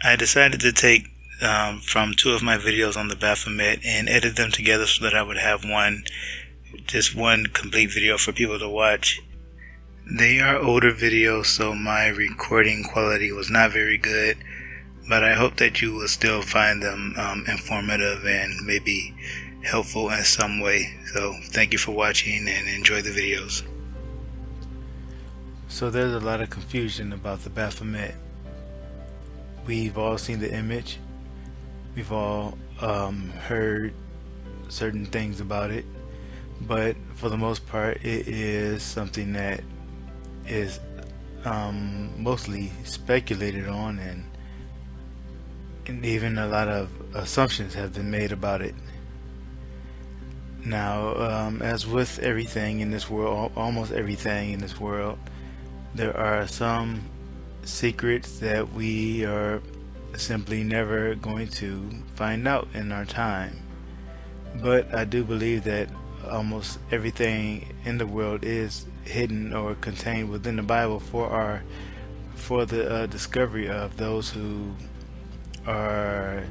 I decided to take from two of my videos on the Baphomet and edit them together so that I would have just one complete video for people to watch. They are older videos, so my recording quality was not very good, but I hope that you will still find them informative and maybe helpful in some way. So thank you for watching and enjoy the videos. So there's a lot of confusion about the Baphomet. We've all seen the image. We've all heard certain things about it, but for the most part it is something that is mostly speculated on, and even a lot of assumptions have been made about it. Now, as with everything in this world, almost everything in this world, there are some secrets that we are simply never going to find out in our time. But I do believe that almost everything in the world is hidden or contained within the Bible for the discovery of those who are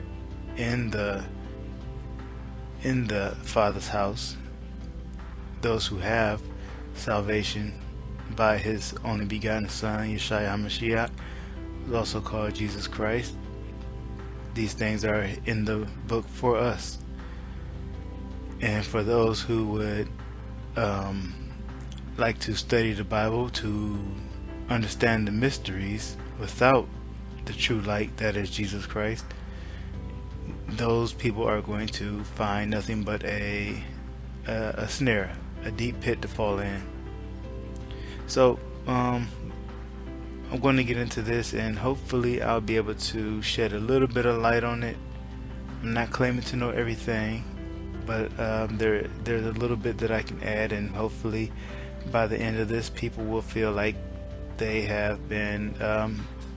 in the Father's house, those who have salvation by His only begotten Son, Yeshua HaMashiach, who is also called Jesus Christ. These things are in the book for us, and for those who would like to study the Bible to understand the mysteries without the true light that is Jesus Christ, those people are going to find nothing but a snare, a deep pit to fall in. So I'm going to get into this, and hopefully I'll be able to shed a little bit of light on it. I'm not claiming to know everything, but there's a little bit that I can add, and hopefully by the end of this people will feel like they have been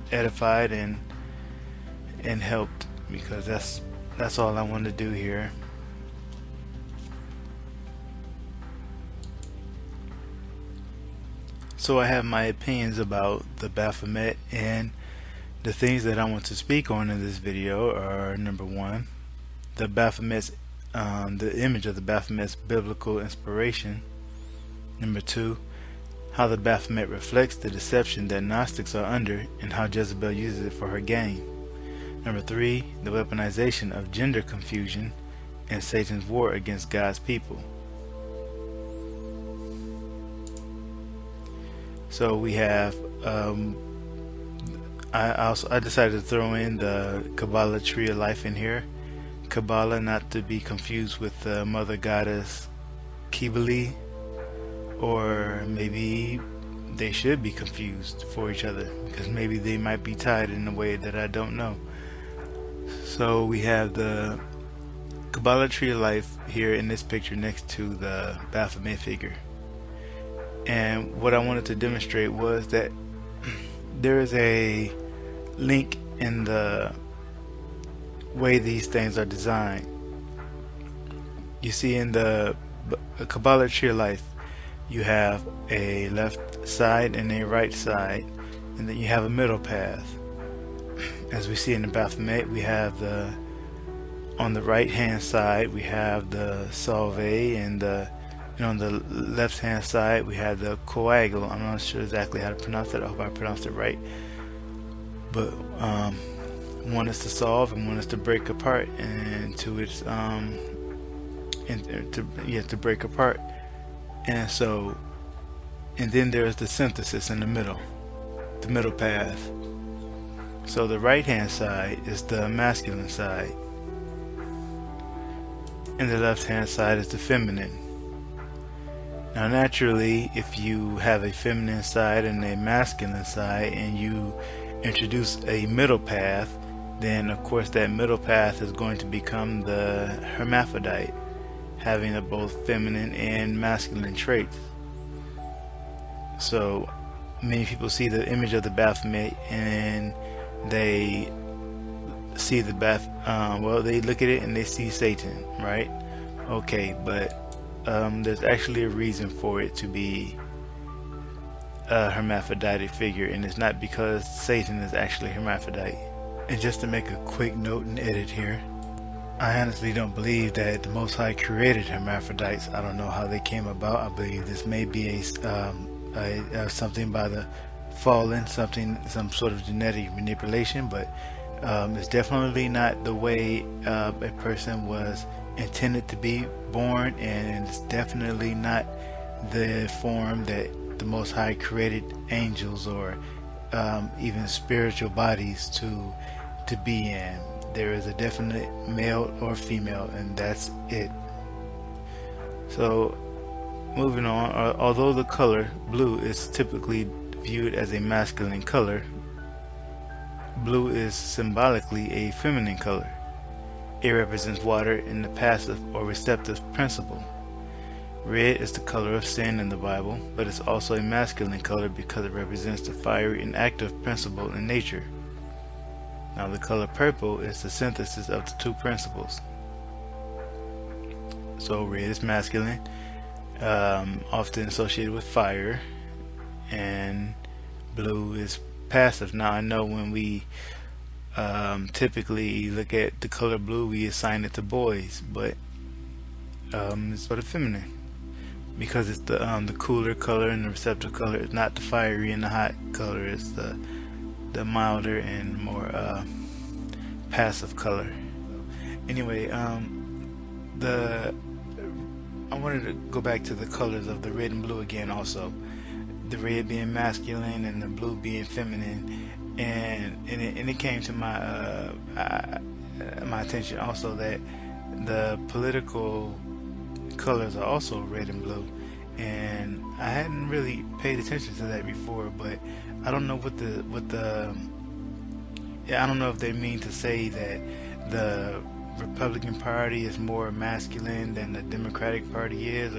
edified and helped, because that's all I want to do here. So I have my opinions about the Baphomet, and the things that I want to speak on in this video are: number one, the Baphomet's the image of the Baphomet's biblical inspiration; number two, how the Baphomet reflects the deception that Gnostics are under and how Jezebel uses it for her gain; number three, the weaponization of gender confusion and Satan's war against God's people. So we have I decided to throw in the Kabbalah tree of life in here. Kabbalah, not to be confused with the mother goddess Kibali, or maybe they should be confused for each other, because maybe they might be tied in a way that I don't know. So we have the Kabbalah tree of life here in this picture next to the Baphomet figure. And what I wanted to demonstrate was that there is a link in the way these things are designed. You see, in the Kabbalah tree of life, you have a left side and a right side, and then you have a middle path. As we see in the Baphomet, we have on the right hand side we have the Salve, and on the left hand side we have the coagul. I'm not sure exactly how to pronounce it. I hope I pronounced it right. But one is to solve and one is to break apart, and to its to break apart. And so, and then there's the synthesis in the middle path. So the right hand side is the masculine side, and the left hand side is the feminine. Now naturally, if you have a feminine side and a masculine side, and you introduce a middle path, then of course that middle path is going to become the hermaphrodite, having both feminine and masculine traits. So many people see the image of the Baphomet and they see the well, they look at it and they see Satan, right? Okay, but there's actually a reason for it to be a hermaphroditic figure, and it's not because Satan is actually hermaphrodite. And just to make a quick note and edit here, I honestly don't believe that the Most High created hermaphrodites. I don't know how they came about. I believe this may be something by the fallen, some sort of genetic manipulation, but it's definitely not the way a person was intended to be born, and it's definitely not the form that the Most High created angels or even spiritual bodies to be in. There is a definite male or female, and that's it. So moving on, although the color blue is typically viewed as a masculine color, blue is symbolically a feminine color. It represents water in the passive or receptive principle. Red is the color of sin in the Bible, but it's also a masculine color because it represents the fiery and active principle in nature. Now the color purple is the synthesis of the two principles. So red is masculine, often associated with fire, and blue is passive. Now I know when we typically look at the color blue, we assign it to boys, but it's sort of feminine because it's the cooler color, and the receptive color is not the fiery and the hot color. It's the milder and more passive color. Anyway, I wanted to go back to the colors of the red and blue again also. The red being masculine and the blue being feminine, and it came to my my attention also that the political colors are also red and blue, and I hadn't really paid attention to that before, but I don't know I don't know if they mean to say that the Republican Party is more masculine than the Democratic Party is,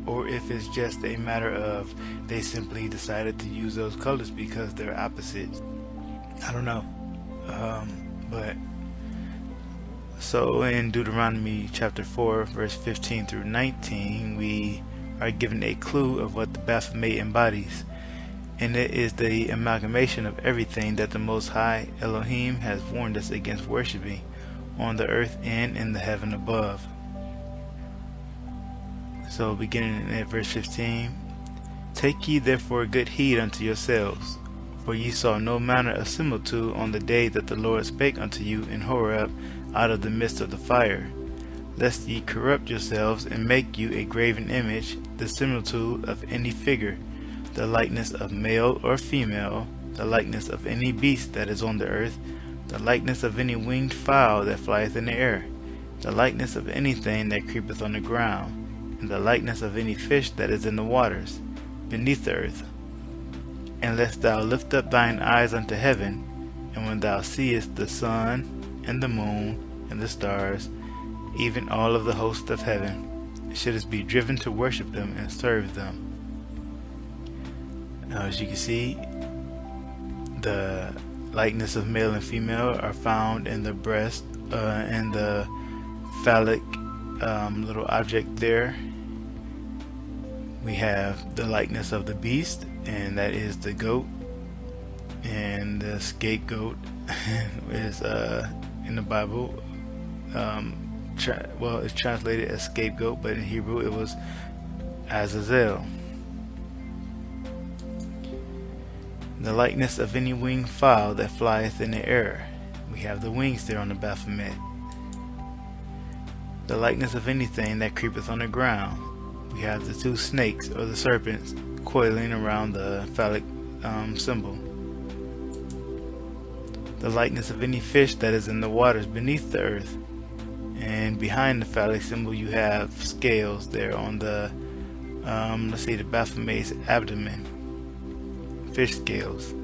or if it's just a matter of they simply decided to use those colors because they're opposites. I don't know. But so in Deuteronomy chapter 4 verse 15 through 19, we are given a clue of what the Baphomet embodies, and it is the amalgamation of everything that the Most High Elohim has warned us against worshiping on the earth and in the heaven above. So beginning at verse 15, take ye therefore good heed unto yourselves, for ye saw no manner of similitude on the day that the Lord spake unto you in Horeb out of the midst of the fire, lest ye corrupt yourselves and make you a graven image, the similitude of any figure, the likeness of male or female, the likeness of any beast that is on the earth, the likeness of any winged fowl that flieth in the air, the likeness of anything that creepeth on the ground, and the likeness of any fish that is in the waters, beneath the earth. And lest thou lift up thine eyes unto heaven, and when thou seest the sun, and the moon, and the stars, even all of the host of heaven, shouldest be driven to worship them and serve them. Now, as you can see, the likeness of male and female are found in the breast and the phallic little object there. We have the likeness of the beast, and that is the goat, and the scapegoat is in the Bible, well, it's translated as scapegoat, but in Hebrew it was Azazel. The likeness of any winged fowl that flieth in the air. We have the wings there on the Baphomet. The likeness of anything that creepeth on the ground. We have the two snakes or the serpents coiling around the phallic symbol. The likeness of any fish that is in the waters beneath the earth. And behind the phallic symbol you have scales there on the let's see, the Baphomet's abdomen. Fish scales.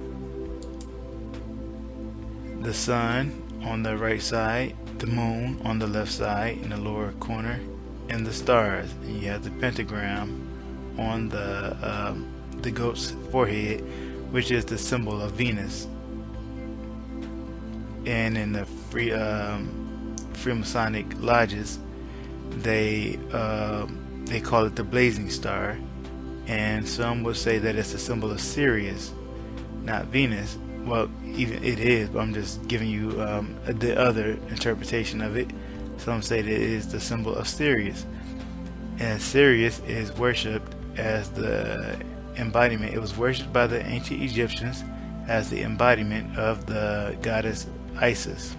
The sun on the right side, the moon on the left side in the lower corner, and the stars. And you have the pentagram on the goat's forehead, which is the symbol of Venus. And in the Freemasonic lodges, they call it the blazing star, and some would say that it's a symbol of Sirius, not Venus, well, even it is, but I'm just giving you the other interpretation of it. Some say that it is the symbol of Sirius, and Sirius is worshipped as the embodiment. It was worshipped by the ancient Egyptians as the embodiment of the goddess Isis.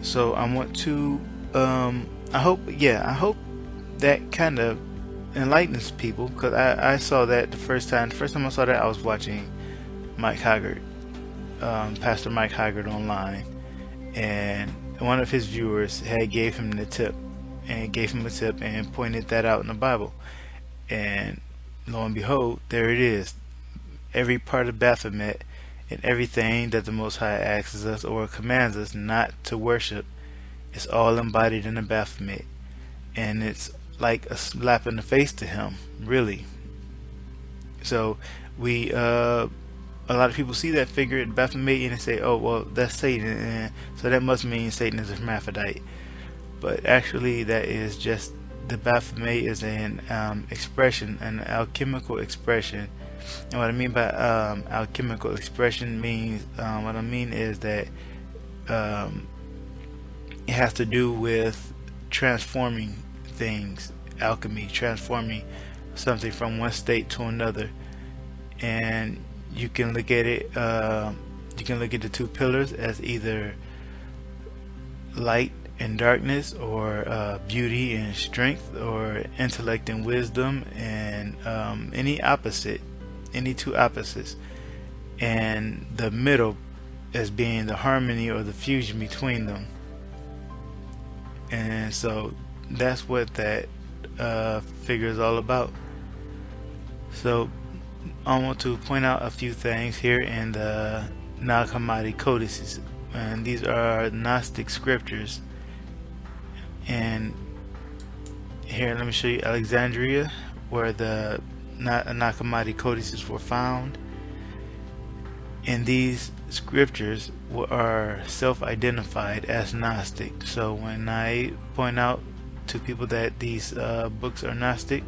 So I want to I hope that kind of enlightens people, because I saw that the first time I saw that, I was watching Mike Haggard, Pastor Mike Haggard online, and one of his viewers had gave him a tip and pointed that out in the Bible, and lo and behold, there it is. Every part of Baphomet and everything that the Most High asks us or commands us not to worship is all embodied in the Baphomet, and it's like a slap in the face to him, really. So we a lot of people see that figure in Baphomet and they say, oh well, that's Satan, and so that must mean Satan is a hermaphrodite. But actually that is just, the Baphomet is an expression, an alchemical expression. And what I mean by alchemical expression means, what I mean is that it has to do with transforming things, alchemy, transforming something from one state to another. And you can look at it, you can look at the two pillars as either light and darkness, or beauty and strength, or intellect and wisdom, and any two opposites, and the middle as being the harmony or the fusion between them. And so that's what that figure is all about. So I want to point out a few things here in the Nag Hammadi codices, and these are Gnostic scriptures. And here, let me show you Alexandria, where the Nag Hammadi codices were found. And these scriptures are self-identified as Gnostic. So when I point out to people that these books are Gnostic,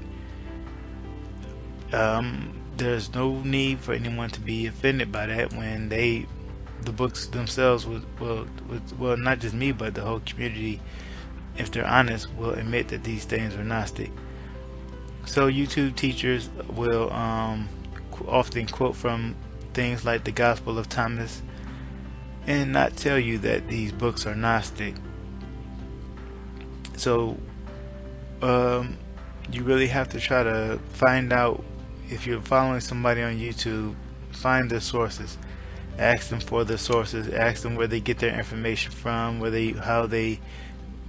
there's no need for anyone to be offended by that, when the books themselves will not just me, but the whole community, if they're honest, will admit that these things are Gnostic. So YouTube teachers will often quote from things like the Gospel of Thomas and not tell you that these books are Gnostic. So you really have to try to find out, if you're following somebody on YouTube, find their sources, ask them for their sources, ask them where they get their information from, how they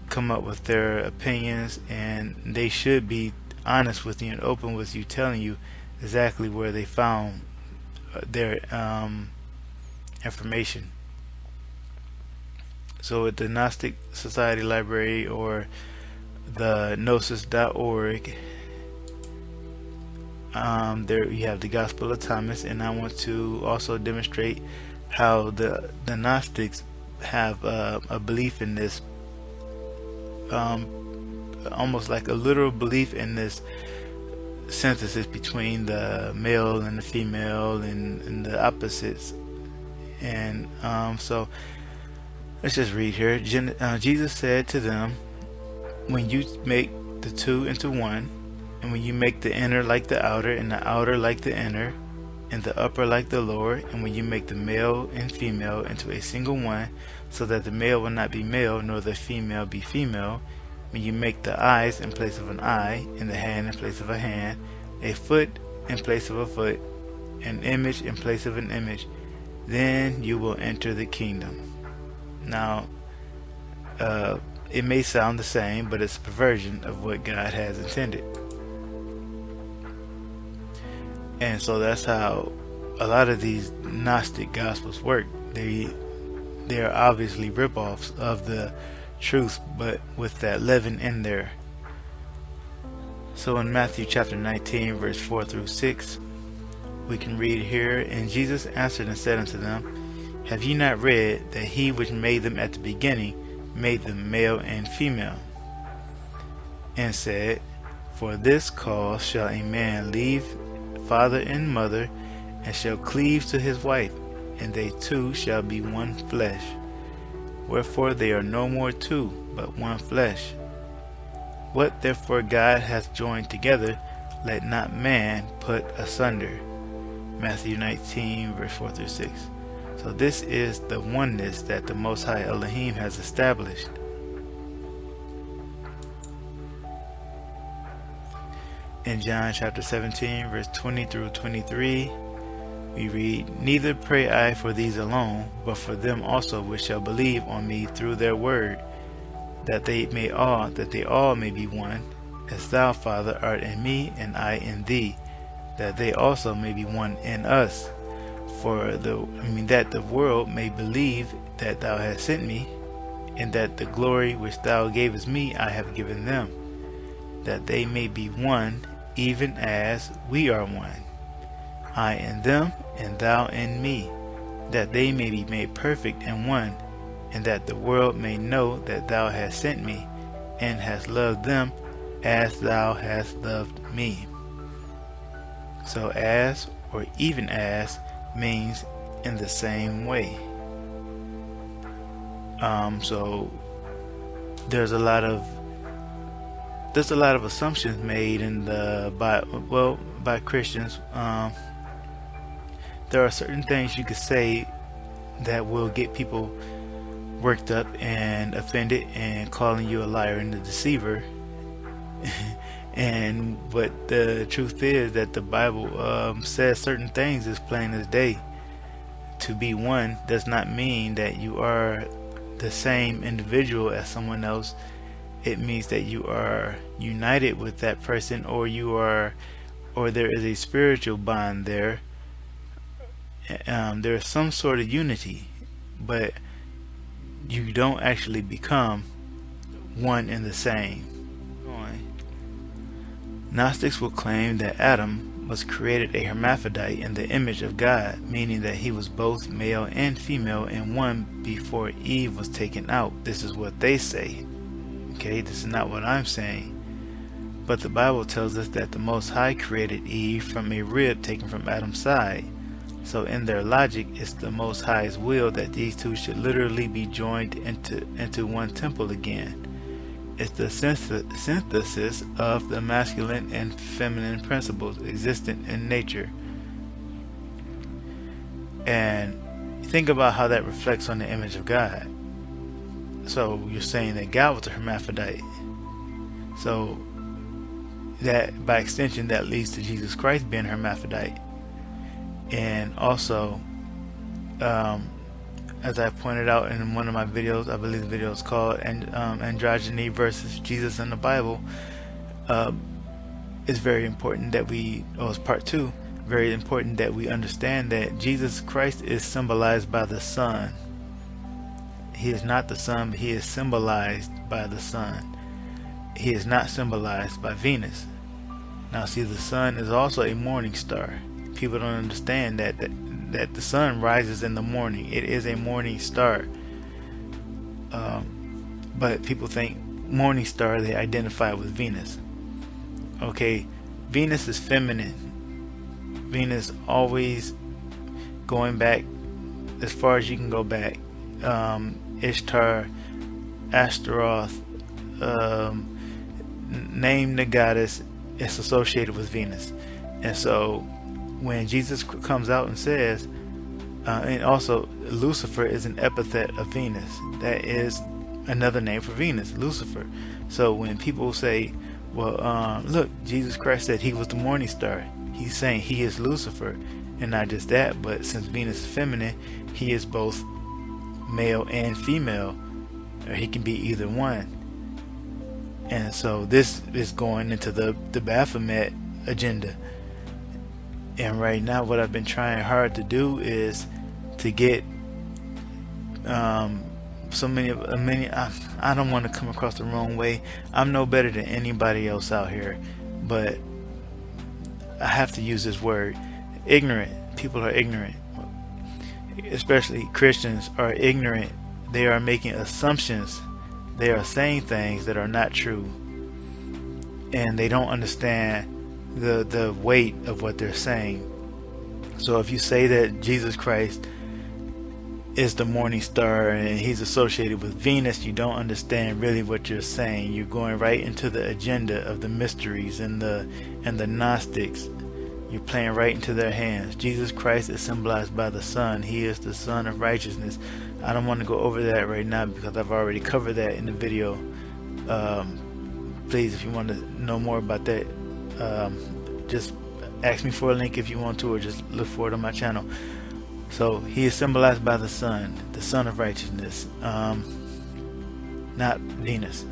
come up with their opinions, and they should be honest with you and open with you, telling you exactly where they found their information. So at the Gnostic Society Library or the gnosis.org, there you have the Gospel of Thomas, and I want to also demonstrate how the Gnostics have a belief in this, almost like a literal belief in this synthesis between the male and the female and the opposites. And so let's just read here. Jesus said to them, when you make the two into one, and when you make the inner like the outer, and the outer like the inner, and the upper like the lower, and when you make the male and female into a single one, so that the male will not be male, nor the female be female, when you make the eyes in place of an eye, and the hand in place of a hand, a foot in place of a foot, an image in place of an image, then you will enter the kingdom. Now, it may sound the same, but it's a perversion of what God has intended. And so that's how a lot of these Gnostic Gospels work. They are obviously ripoffs of the truth, but with that leaven in there. So in Matthew chapter 19 verse 4 through 6, we can read here, and Jesus answered and said unto them, have ye not read that he which made them at the beginning made them male and female? And said, for this cause shall a man leave father and mother, and shall cleave to his wife, and they two shall be one flesh. Wherefore they are no more two, but one flesh. What therefore God hath joined together, let not man put asunder. Matthew 19, verse 4 through 6. So this is the oneness that the Most High Elohim has established. In John chapter 17, verse 20 through 23, we read, Neither pray I for these alone, but for them also which shall believe on me through their word, that they all may be one, as thou, Father, art in me, and I in thee, that they also may be one in us. That the world may believe that thou hast sent me, and that the glory which thou gavest me I have given them, that they may be one, even as we are one. I in them, and thou in me, that they may be made perfect in one, and that the world may know that thou hast sent me, and hast loved them as thou hast loved me. So as, or even as, means in the same way. So there's a lot of assumptions made in the by Christians. There are certain things you could say that will get people worked up and offended and calling you a liar and a deceiver. But the truth is that the Bible says certain things as plain as day. To be one does not mean that you are the same individual as someone else. It means that you are united with that person, or there is a spiritual bond there. There is some sort of unity, but you don't actually become one and the same. Gnostics will claim that Adam was created a hermaphrodite in the image of God, meaning that he was both male and female in one before Eve was taken out. This is what they say. Okay, this is not what I'm saying. But the Bible tells us that the Most High created Eve from a rib taken from Adam's side. So in their logic, it's the Most High's will that these two should literally be joined into one temple again. It's the synthesis of the masculine and feminine principles existent in nature. And think about how that reflects on the image of God. So you're saying that God was a hermaphrodite. So that by extension that leads to Jesus Christ being a hermaphrodite. And also, as I pointed out in one of my videos, I believe the video is called Androgyny versus Jesus in the Bible, it's very important that it's part 2, very important that we understand that Jesus Christ is symbolized by the sun. He is not the sun, but he is symbolized by the sun. He is not symbolized by Venus. Now see, the sun is also a morning star. People don't understand that the sun rises in the morning. It is a morning star. But people think morning star, they identify with Venus. Okay, Venus is feminine. Venus always going back as far as you can go back. Ishtar, Astaroth, name the goddess, it's associated with Venus. And so when Jesus comes out and says, and also Lucifer is an epithet of Venus. That is another name for Venus, Lucifer. So when people say, well, look, Jesus Christ said he was the morning star, he's saying he is Lucifer. And not just that, but since Venus is feminine, he is both male and female, or he can be either one. And so this is going into the Baphomet agenda. And right now what I've been trying hard to do is to get I don't want to come across the wrong way. I'm no better than anybody else out here, but I have to use this word. Ignorant. People are ignorant. Especially Christians are ignorant. They are making assumptions. They are saying things that are not true. And they don't understand the weight of what they're saying. So if you say that Jesus Christ is the morning star and he's associated with Venus, you don't understand really what you're saying. You're going right into the agenda of the mysteries and the Gnostics. You're playing right into their hands. Jesus Christ is symbolized by the sun. He is the Son of Righteousness. I don't want to go over that right now because I've already covered that in the video. Please, if you want to know more about that, just ask me for a link if you want to, or just look for it on my channel. So he is symbolized by the sun, the Son of Righteousness, not Venus.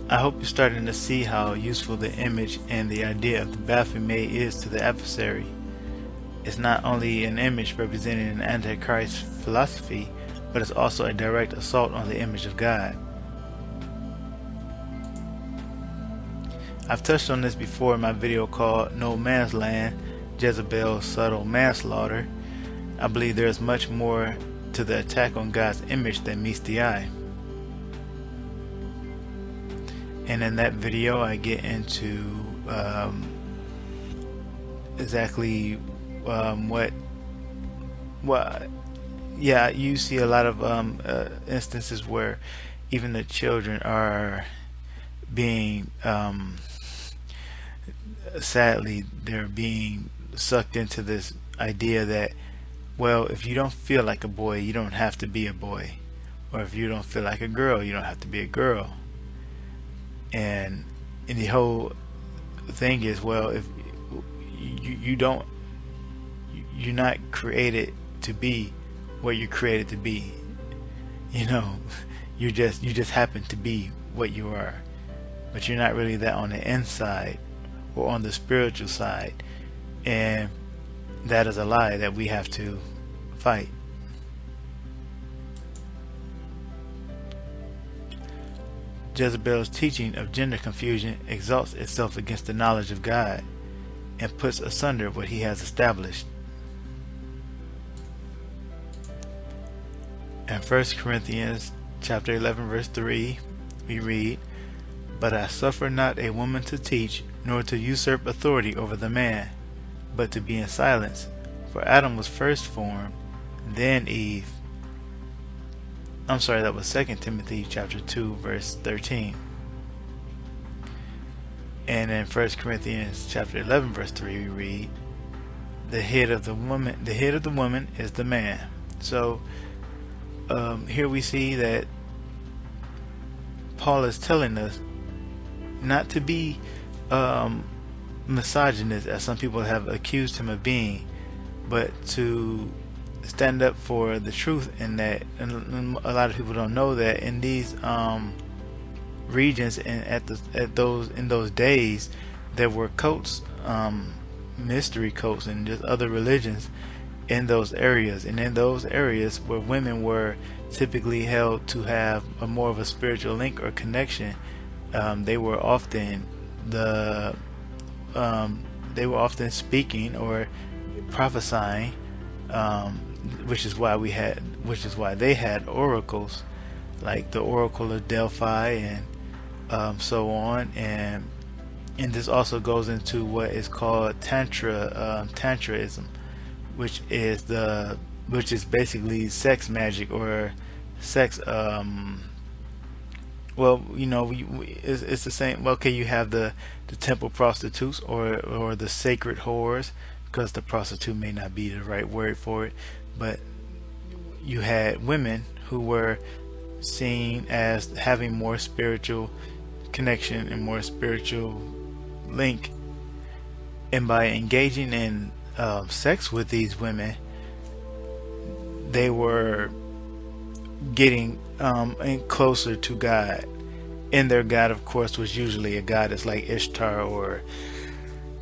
I hope you're starting to see how useful the image and the idea of the Baphomet is to the adversary. It's not only an image representing an antichrist philosophy, but it's also a direct assault on the image of God. I've touched on this before in my video called No Man's Land, Jezebel's Subtle Manslaughter. I believe there's much more to the attack on God's image than meets the eye. And in that video I get into exactly yeah, you see a lot of instances where even the children are being sadly they're being sucked into this idea that, well, if you don't feel like a boy, you don't have to be a boy, or if you don't feel like a girl, you don't have to be a girl. And the whole thing is, well, if you're not created to be what you're created to be, you know, you just happen to be what you are, but you're not really that on the inside or on the spiritual side. And that is a lie that we have to fight. Jezebel's teaching of gender confusion exalts itself against the knowledge of God and puts asunder what he has established. In 1 Corinthians chapter 11 verse 3 we read, "But I suffer not a woman to teach, nor to usurp authority over the man, but to be in silence. For Adam was first formed, then Eve." I'm sorry, that was 2 Timothy chapter 2 verse 13. And in 1 Corinthians chapter 11 verse 3 we read, the head of the woman is the man. So here we see that Paul is telling us not to be misogynist, as some people have accused him of being, but to stand up for the truth. In that, and a lot of people don't know that in these regions and in those days, there were cults, mystery cults, and just other religions in those areas. And in those areas where women were typically held to have a more of a spiritual link or connection, they were often speaking or prophesying, which is why they had oracles like the Oracle of Delphi and so on. And this also goes into what is called Tantraism, which is basically sex magic or sex. Well, you know, it's the same. Okay, you have the temple prostitutes or the sacred whores, because the prostitute may not be the right word for it, but you had women who were seen as having more spiritual connection and more spiritual link, and by engaging in sex with these women, they were getting closer to God. And their God, of course, was usually a goddess like Ishtar or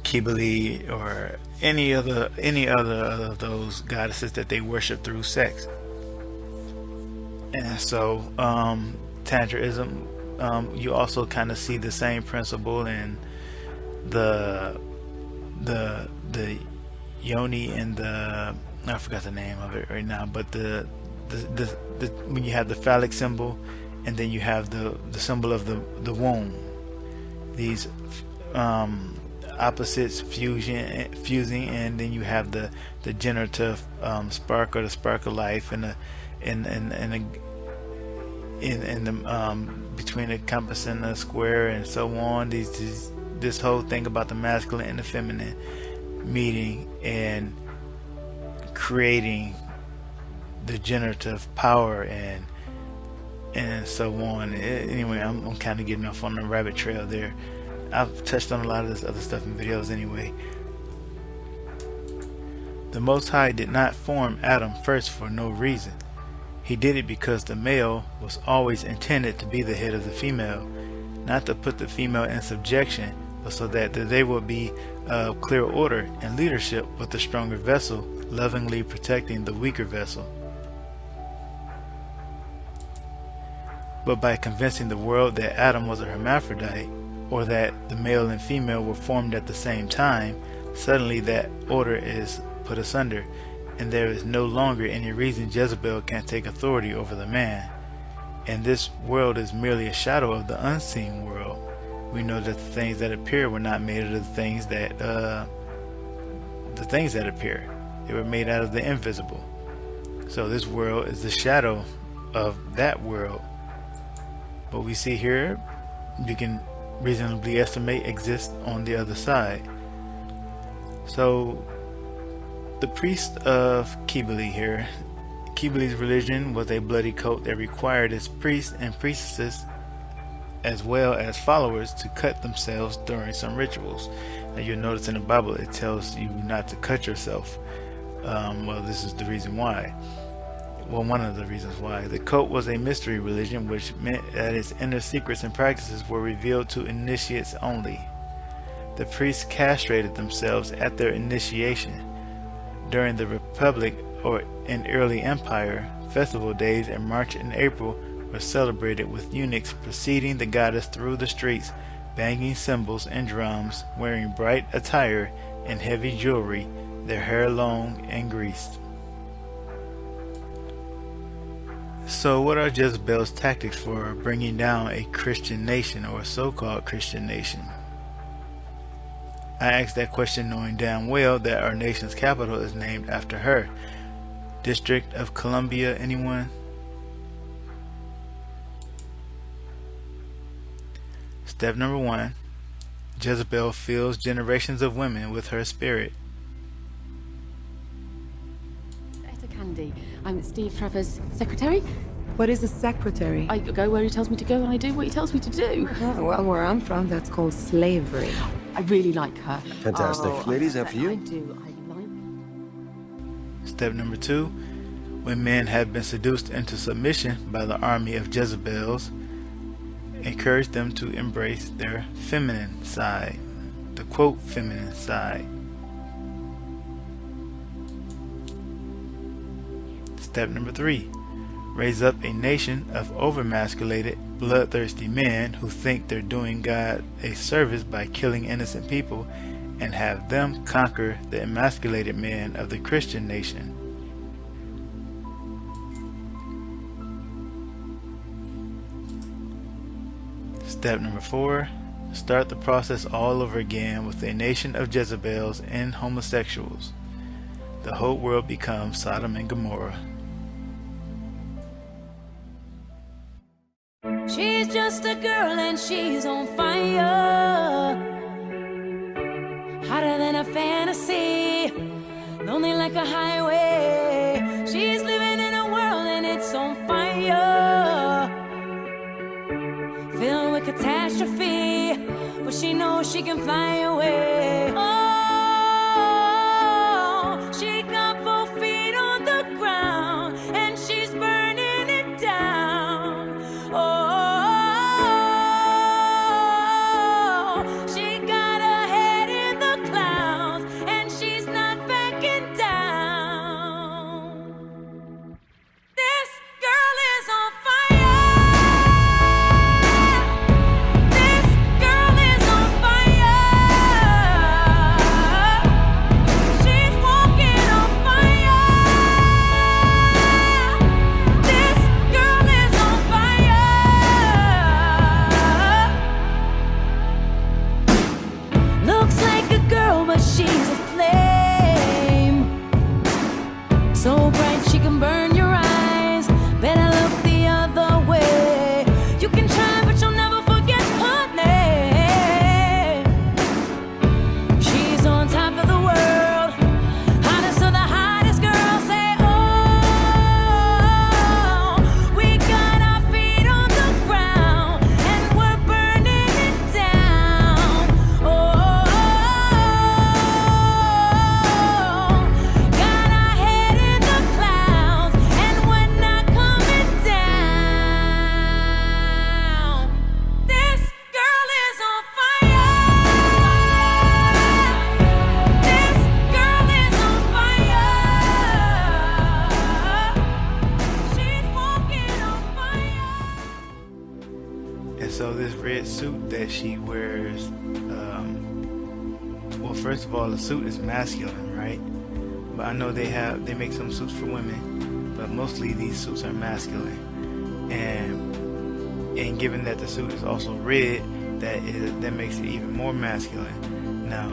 Kybele or any other of those goddesses that they worship through sex. And so Tantraism, you also kind of see the same principle in the yoni and the, I forgot the name of it right now, but the when you have the phallic symbol and then you have the symbol of the womb, these opposites fusing, and then you have the generative spark, or the spark of life, and the between the compass and the square, and so on. This whole thing about the masculine and the feminine meeting and creating the generative power, and so on. Anyway, I'm kind of getting off on the rabbit trail there. I've touched on a lot of this other stuff in videos anyway. The Most High did not form Adam first for no reason. He did it because the male was always intended to be the head of the female, not to put the female in subjection, but so that they will be of clear order and leadership with the stronger vessel, lovingly protecting the weaker vessel. But by convincing the world that Adam was a hermaphrodite, or that the male and female were formed at the same time, suddenly that order is put asunder, and there is no longer any reason Jezebel can take authority over the man. And this world is merely a shadow of the unseen world. We know that the things that appear were not made out of the things that appear. They were made out of the invisible. So this world is the shadow of that world. What we see here, you can reasonably estimate, exists on the other side. So the priest of Kibali here, Kibali's religion was a bloody cult that required its priests and priestesses as well as followers to cut themselves during some rituals. Now you'll notice in the Bible it tells you not to cut yourself. Well, this is the reason why. Well, one of the reasons why. The cult was a mystery religion, which meant that its inner secrets and practices were revealed to initiates only. The priests castrated themselves at their initiation. During the Republic or in early Empire, festival days in March and April were celebrated with eunuchs preceding the goddess through the streets, banging cymbals and drums, wearing bright attire and heavy jewelry, their hair long and greased. So what are Jezebel's tactics for bringing down a Christian nation, or a so-called Christian nation? I asked that question knowing damn well that our nation's capital is named after her. District of Columbia, anyone? Step number 1. Jezebel fills generations of women with her spirit. Candy. I'm Steve Trevor's secretary. What is a secretary? I go where he tells me to go and I do what he tells me to do. Oh, well, where I'm from, that's called slavery. I really like her. Fantastic. Ladies, after you. I do. I like. Step number 2. When men have been seduced into submission by the army of Jezebels, encourage them to embrace their feminine side, the quote feminine side. Step number 3. Raise up a nation of overmasculated, bloodthirsty men who think they're doing God a service by killing innocent people, and have them conquer the emasculated men of the Christian nation. Step number 4. Start the process all over again with a nation of Jezebels and homosexuals. The whole world becomes Sodom and Gomorrah. She's just a girl and she's on fire, hotter than a fantasy, lonely like a highway. She's living in a world and it's on fire, filled with catastrophe, but she knows she can fly away. Oh, she got both feet on the ground and she's burning it down. Oh, And so this red suit that she wears, well, first of all, the suit is masculine, right? But I know they make some suits for women, but mostly these suits are masculine. And given that the suit is also red, that makes it even more masculine. Now,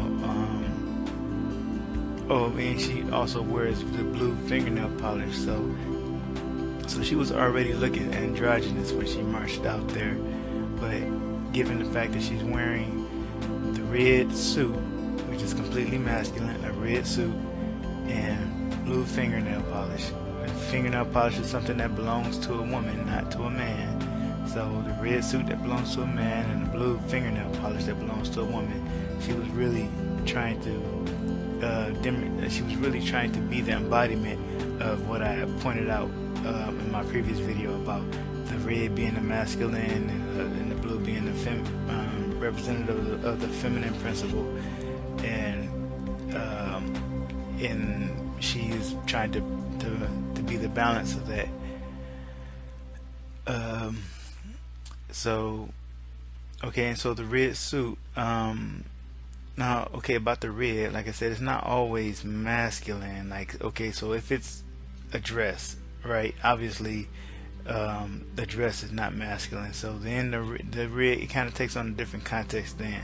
oh, and she also wears the blue fingernail polish, so she was already looking androgynous when she marched out there. But given the fact that she's wearing the red suit, which is completely masculine, a red suit, and blue fingernail polish. Fingernail polish is something that belongs to a woman, not to a man. So the red suit that belongs to a man and the blue fingernail polish that belongs to a woman. She was really trying to be the embodiment of what I pointed out in my previous video about the red being the masculine and the blue being the representative of the feminine principle, and she's trying to be the balance of that. So okay, and so the red suit, now okay, about the red, like I said, it's not always masculine. Like, okay, so if it's a dress, right, obviously the dress is not masculine, so then the red, it kind of takes on a different context then.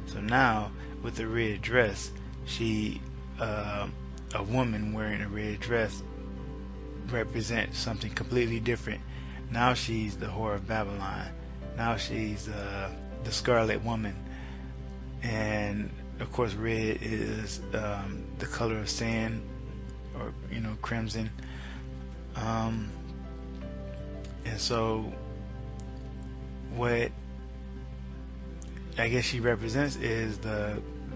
So now with the red dress, she a woman wearing a red dress represents something completely different. Now she's the whore of Babylon. Now she's the Scarlet Woman. And of course red is the color of sand, or crimson. And so what I guess she represents is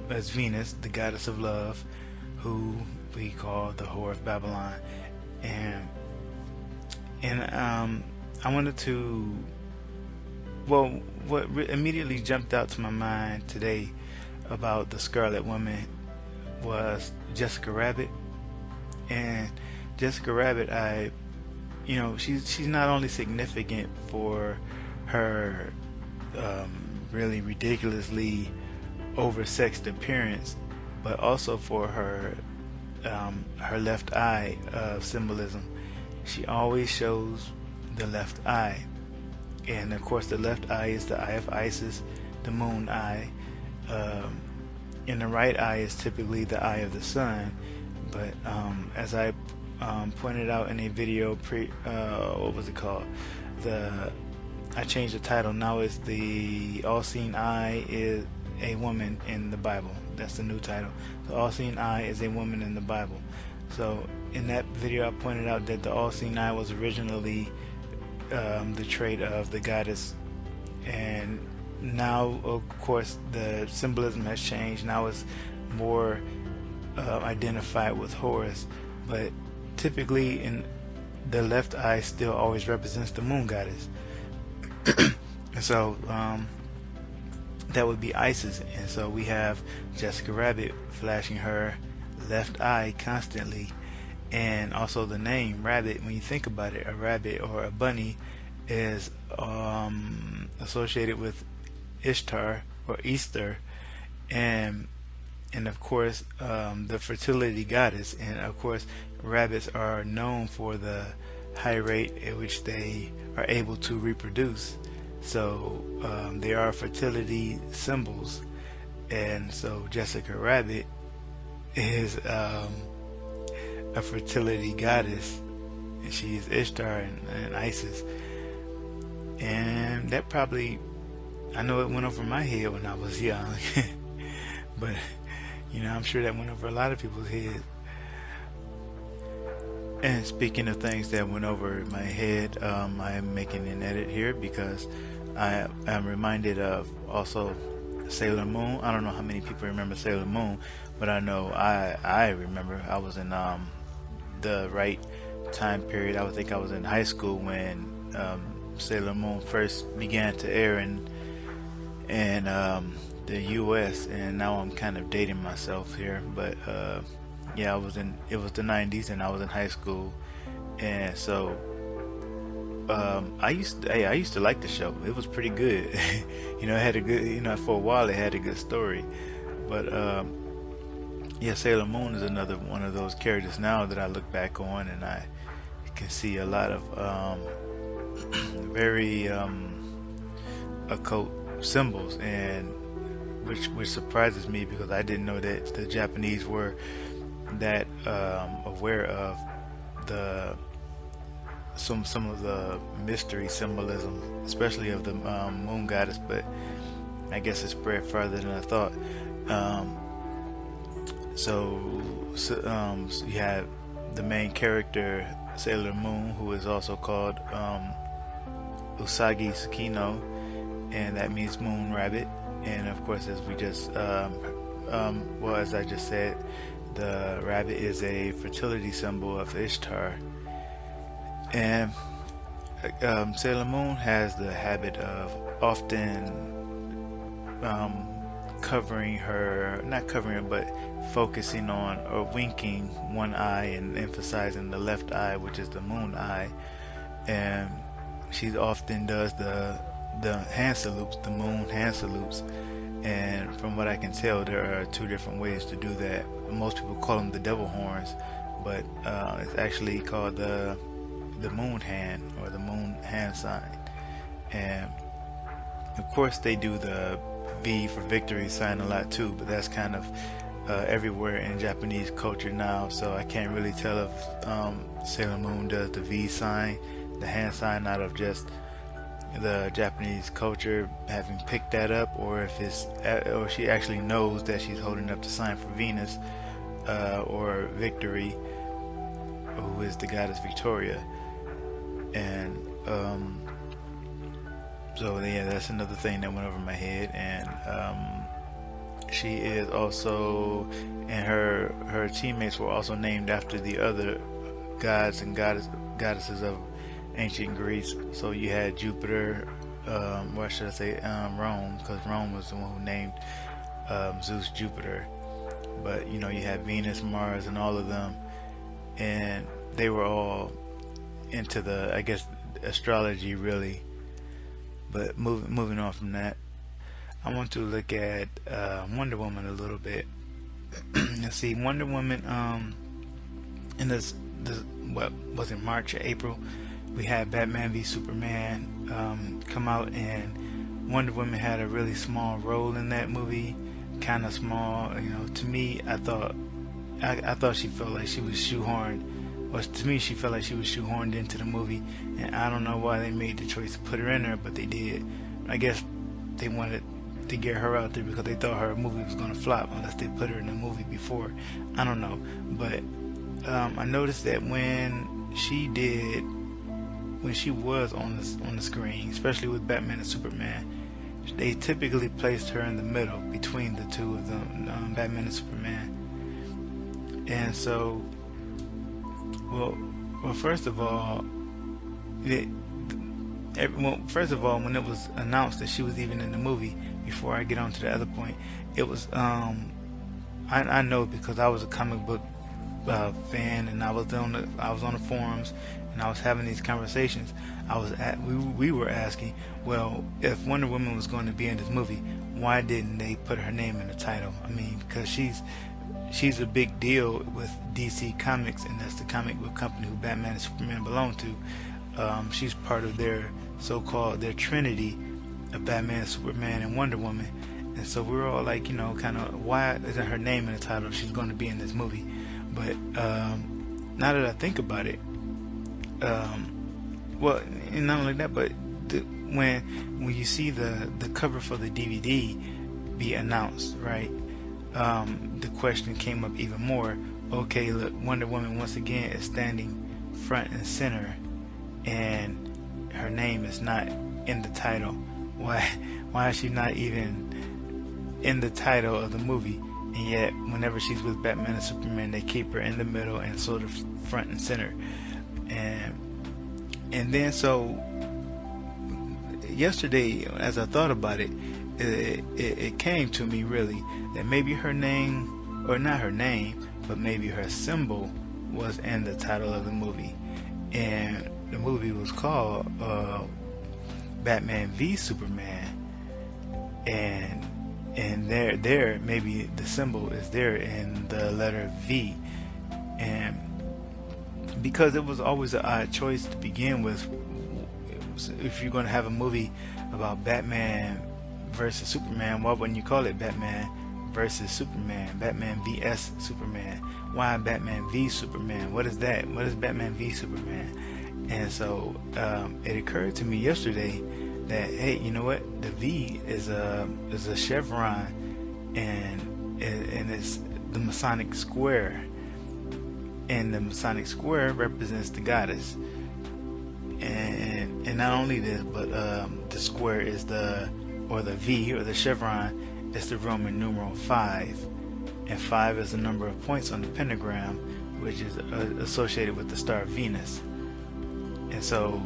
Venus, the goddess of love, who we call the whore of Babylon. And I wanted to, well, what immediately jumped out to my mind today about the Scarlet Woman was Jessica Rabbit. And Jessica Rabbit, she's not only significant for her really ridiculously oversexed appearance, but also for her left eye symbolism. She always shows the left eye, and of course the left eye is the eye of Isis, the moon eye, and the right eye is typically the eye of the sun. But as I pointed out in a video what was it called, I changed the title. Now it's the all-seeing eye is a woman in the Bible. That's the new title. The all-seeing eye is a woman in the Bible. So in that video I pointed out that the all-seeing eye was originally the trait of the goddess, and now of course the symbolism has changed. Now it's more identified with Horus, but typically in the left eye still always represents the moon goddess. So that would be Isis, and so we have Jessica Rabbit flashing her left eye constantly. And also the name rabbit, when you think about it, a rabbit or a bunny is associated with Ishtar or Easter, and of course the fertility goddess. And of course rabbits are known for the high rate at which they are able to reproduce. So they are fertility symbols, and so Jessica Rabbit is a fertility goddess, and she is Ishtar and Isis. And that probably, I know it went over my head when I was young, but I'm sure that went over a lot of people's heads. And speaking of things that went over my head, I am making an edit here because I am reminded of also Sailor Moon. I don't know how many people remember Sailor Moon, but I know I remember. I was in the right time period. I would think I was in high school when Sailor Moon first began to air in the US, and now I'm kind of dating myself here, but yeah, it was the 90s and I was in high school. And so I used to like the show. It was pretty good. You know, it had a good, you know, for a while it had a good story. But yeah, Sailor Moon is another one of those characters now that I look back on, and I can see a lot of very occult symbols, and which surprises me, because I didn't know that the Japanese were that aware of some of the mystery symbolism, especially of the moon goddess. But I guess it spread further than I thought. So you have the main character, Sailor Moon, who is also called Usagi Tsukino, and that means moon rabbit. And of course, as we just well, as I just said, the rabbit is a fertility symbol of Ishtar. And Sailor Moon has the habit of often not covering her, but focusing on or winking one eye and emphasizing the left eye, which is the moon eye. And she often does the hand salutes, the moon hand salutes. And from what I can tell, there are two different ways to do that. Most people call them the devil horns, but it's actually called the moon hand, or the moon hand sign. And of course they do the V for victory sign a lot too, but that's kind of everywhere in Japanese culture now, so I can't really tell if Sailor Moon does the V sign, the hand sign, out of just the Japanese culture having picked that up, or if it's or she actually knows that she's holding up the sign for Venus or victory, who is the goddess Victoria. And so yeah, that's another thing that went over my head. And she is also, and her teammates were also named after the other gods and goddesses of ancient Greece. So you had Jupiter, what should I say, Rome, because Rome was the one who named Zeus Jupiter. But you know, you had Venus, Mars, and all of them, and they were all into the, I guess, astrology really. But moving on from that, I want to look at Wonder Woman a little bit. Let's see, Wonder Woman, in this what was it, March or April, we had Batman v Superman come out, and Wonder Woman had a really small role in that movie, kind of small. You know, to me, I thought she felt like she was shoehorned. Well, to me, she felt like she was shoehorned into the movie, and I don't know why they made the choice to put her in there, but they did. I guess they wanted to get her out there because they thought her movie was gonna flop unless they put her in the movie before. I don't know, but I noticed that when she was on the screen, especially with Batman and Superman, they typically placed her in the middle between the two of them, Batman and Superman. And so, well, first of all, when it was announced that she was even in the movie, before I get on to the other point, it was I know because I was a comic book fan, and I was on the forums, and I was having these conversations. We were asking, well, if Wonder Woman was going to be in this movie, why didn't they put her name in the title? I mean, because she's a big deal with DC Comics, and that's the comic book company who Batman and Superman belong to. She's part of their so-called trinity of Batman, Superman, and Wonder Woman. And so we're all like, you know, kind of, why isn't her name in the title if she's going to be in this movie? But now that I think about it, well, and not only that, but when you see the cover for the DVD be announced, right? The question came up even more. Okay, look, Wonder Woman once again is standing front and center, and her name is not in the title. Why is she not even in the title of the movie? And yet, whenever she's with Batman and Superman, they keep her in the middle and sort of front and center. And then so yesterday, as I thought about it, it came to me really that maybe her name, or not her name, but maybe her symbol was in the title of the movie. And the movie was called Batman v Superman, and there maybe the symbol is there in the letter V, and because it was always an odd choice to begin with. If you're going to have a movie about Batman versus Superman, why wouldn't you call it Batman versus Superman, Batman vs Superman? Why Batman v Superman? What is that? What is Batman v Superman? And so it occurred to me yesterday that, hey, you know what, the V is a chevron, and it's the Masonic square, and the Masonic square represents the goddess. And not only this, but the square is the V, or the chevron, is the Roman numeral 5, and 5 is the number of points on the pentagram, which is associated with the star Venus. And so,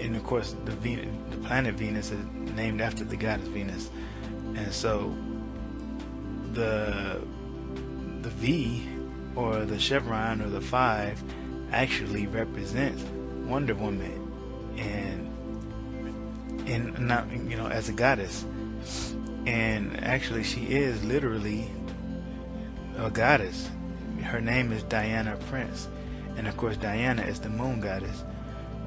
and of course, the planet Venus is named after the goddess Venus. And so the V, or the chevron, or the 5, actually represents Wonder Woman, and not, you know, as a goddess. And actually she is literally a goddess. Her name is Diana Prince, and of course Diana is the moon goddess,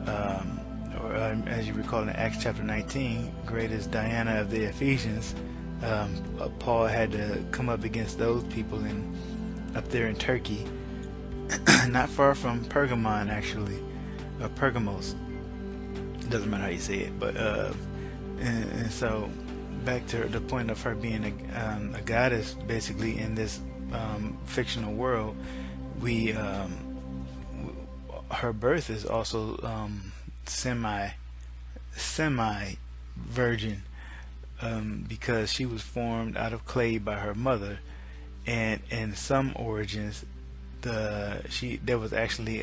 or as you recall in Acts chapter 19, greatest Diana of the Ephesians. Paul had to come up against those people up there in Turkey, not far from Pergamon, actually, or Pergamos, doesn't matter how you say it, but and so back to the point of her being a goddess, basically, in this fictional world. Her birth is also semi virgin, because she was formed out of clay by her mother, and in some origins there was actually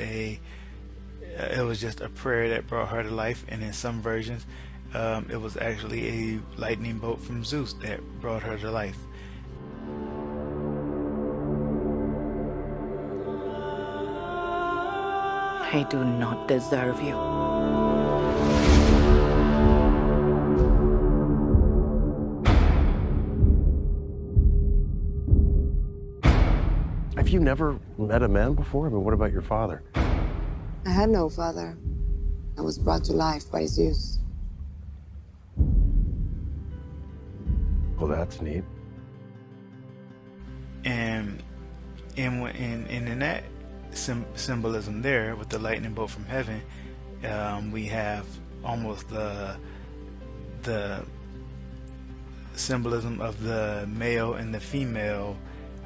it was just a prayer that brought her to life, and in some versions it was actually a lightning bolt from Zeus that brought her to life. I do not deserve you. Have you never met a man before? I mean, what about your father? I had no father. I was brought to life by Zeus. Well, that's neat. And in that symbolism there, with the lightning bolt from heaven, we have almost the symbolism of the male and the female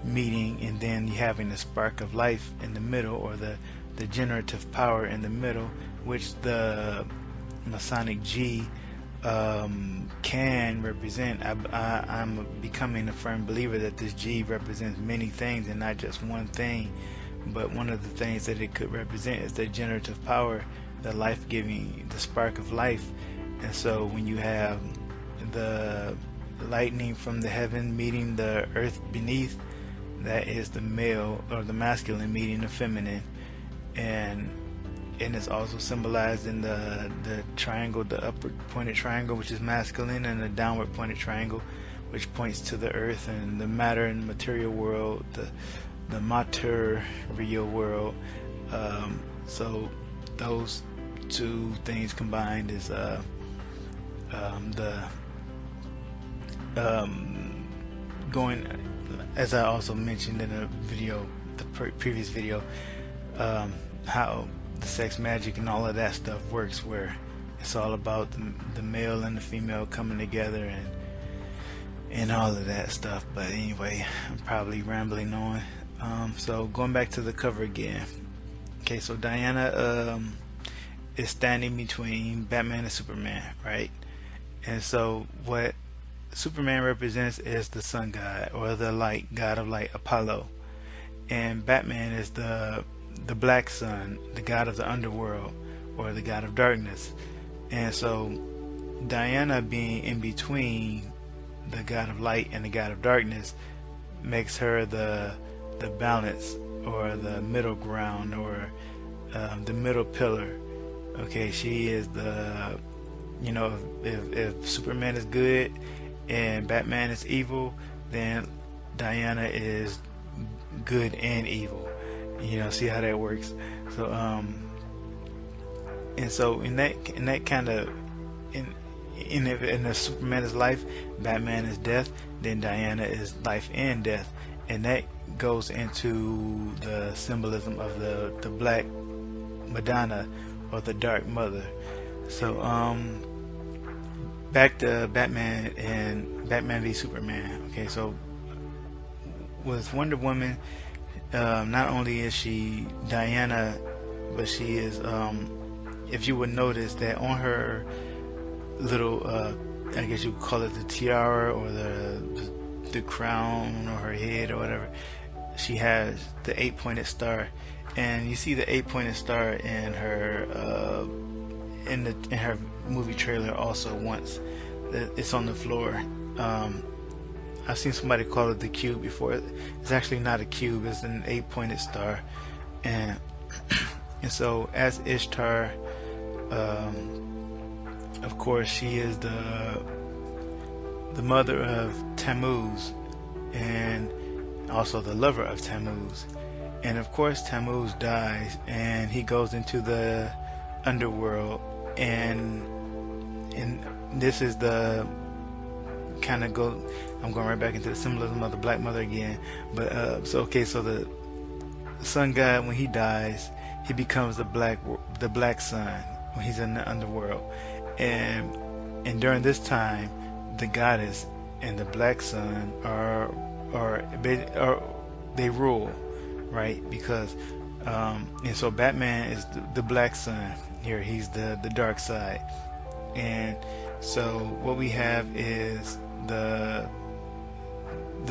meeting, and then you having the spark of life in the middle, or the generative power in the middle, which the Masonic G can represent. I'm becoming a firm believer that this G represents many things and not just one thing, but one of the things that it could represent is the generative power, the life-giving, the spark of life. And so when you have the lightning from the heaven meeting the earth beneath, that is the male, or the masculine, meeting the feminine, and it's also symbolized in the triangle, the upward pointed triangle, which is masculine, and the downward pointed triangle, which points to the earth and the matter and material world, the material world. So those two things combined is going, as I also mentioned in a video, the previous video, how the sex magic and all of that stuff works, where it's all about the male and the female coming together and all of that stuff. But anyway, I'm probably rambling on. So going back to the cover again. Okay, so Diana is standing between Batman and Superman, right? And so what Superman represents is the sun god, or the light, god of light, Apollo, and Batman is the black sun, the god of the underworld, or the god of darkness. And so Diana being in between the god of light and the god of darkness makes her the balance, or the middle ground, or the middle pillar. Okay, she is the, you know, if Superman is good and Batman is evil, then Diana is good and evil. You know, see how that works. So and so in that kind of in the Superman is life, Batman is death, then Diana is life and death, and that goes into the symbolism of the Black Madonna, or the Dark Mother. So back to Batman and Batman v Superman. Okay, so with Wonder Woman, not only is she Diana, but she is, if you would notice that on her little, I guess you would call it the tiara or the crown or her head or whatever, she has the 8-pointed star, and you see the 8-pointed star in her in her movie trailer also once. It's on the floor. I've seen somebody call it the cube before. It's actually not a cube, it's an 8-pointed star. And so as Ishtar, of course she is the mother of Tammuz, and also the lover of Tammuz. And of course Tammuz dies and he goes into the underworld, and this is the kind of go, I'm going right back into the symbolism of the Black Mother again, but so the sun god, when he dies, he becomes the black sun when he's in the underworld, and during this time the goddess and the black sun are they rule, right? Because and so Batman is the black sun here, he's the dark side. And so what we have is the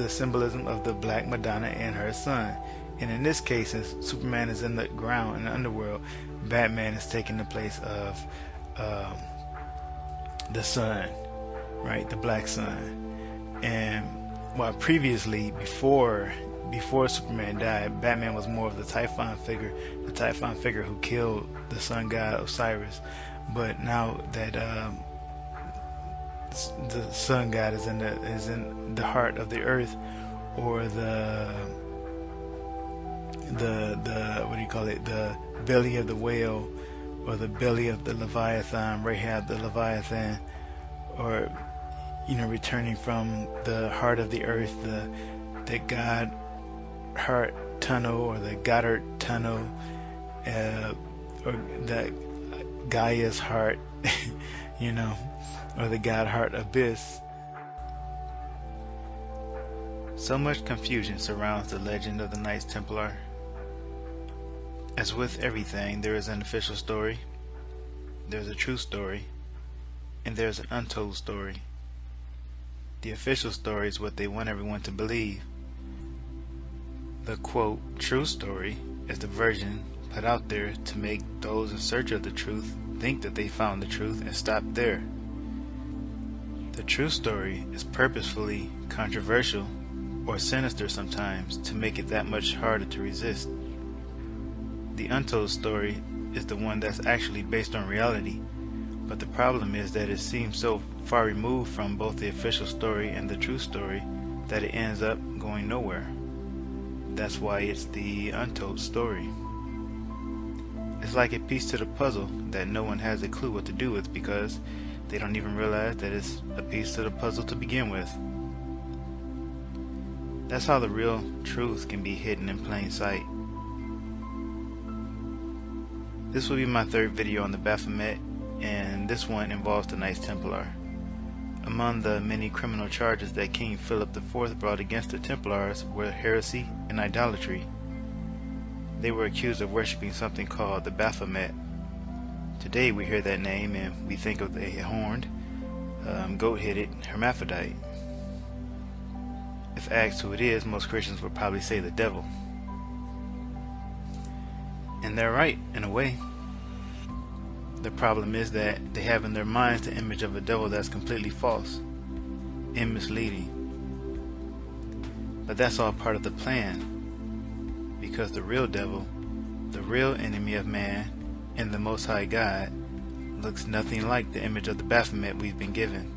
symbolism of the Black Madonna and her son. And in this case, since Superman is in the ground, in the underworld, Batman is taking the place of the sun, right, the black sun. And while previously, before Superman died, Batman was more of the Typhon figure who killed the sun god Osiris. But now that the sun god is in the heart of the earth, or the what do you call it, the belly of the whale, or the belly of the Leviathan, Rahab the Leviathan, or returning from the heart of the earth, the God heart tunnel, or the Goddard tunnel, or the Gaia's heart, or the God heart abyss. So much confusion surrounds the legend of the Knights Templar. As with everything, there is an official story, there's a true story, and there's an untold story. The official story is what they want everyone to believe. The quote, true story is the version put out there to make those in search of the truth think that they found the truth and stop there. The true story is purposefully controversial or sinister sometimes to make it that much harder to resist. The untold story is the one that's actually based on reality, but the problem is that it seems so far removed from both the official story and the true story that it ends up going nowhere. That's why it's the untold story. It's like a piece to the puzzle that no one has a clue what to do with, because they don't even realize that it's a piece to the puzzle to begin with. That's how the real truth can be hidden in plain sight. This will be my third video on the Baphomet, and this one involves the Knights Templar. Among the many criminal charges that King Philip IV brought against the Templars were heresy and idolatry. They were accused of worshipping something called the Baphomet. Today we hear that name and we think of the horned, goat-headed hermaphrodite. If asked who it is, most Christians would probably say the devil. And they're right, in a way. The problem is that they have in their minds the image of a devil that's completely false and misleading. But that's all part of the plan, because the real devil, the real enemy of man, in the Most High God looks nothing like the image of the Baphomet we've been given.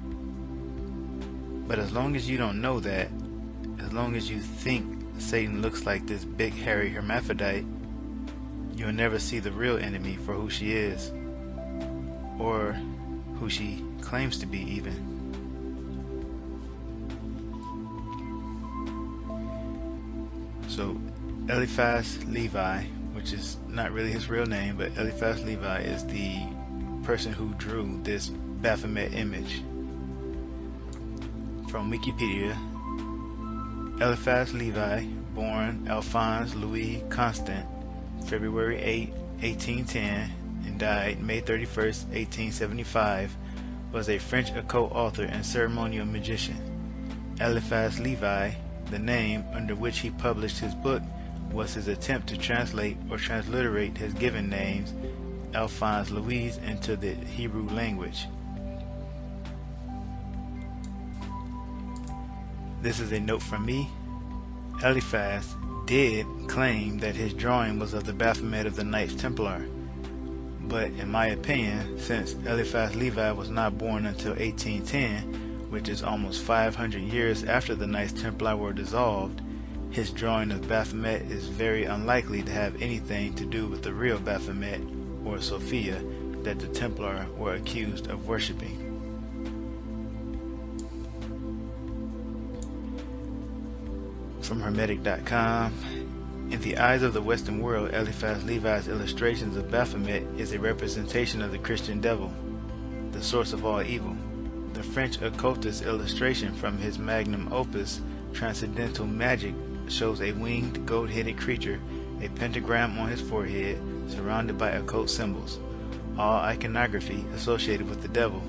But as long as you don't know that, as long as you think Satan looks like this big hairy hermaphrodite, you'll never see the real enemy for who she is, or who she claims to be even. So Eliphaz Levi, which is not really his real name, but Eliphaz Levi is the person who drew this Baphomet image. From Wikipedia, Eliphaz Levi, born Alphonse Louis Constant, February 8, 1810, and died May 31st, 1875, was a French occult author and ceremonial magician. Eliphaz Levi, the name under which he published his book, was his attempt to translate or transliterate his given names, Alphonse Louis, into the Hebrew language. This is a note from me. Eliphaz did claim that his drawing was of the Baphomet of the Knights Templar, but in my opinion, since Eliphaz Levi was not born until 1810, which is almost 500 years after the Knights Templar were dissolved, his drawing of Baphomet is very unlikely to have anything to do with the real Baphomet, or Sophia, that the Templar were accused of worshipping. From Hermetic.com, in the eyes of the Western world, Eliphaz Levi's illustrations of Baphomet is a representation of the Christian devil, the source of all evil. The French occultist illustration from his magnum opus, Transcendental Magic, shows a winged, gold-headed creature, a pentagram on his forehead, surrounded by occult symbols, all iconography associated with the devil.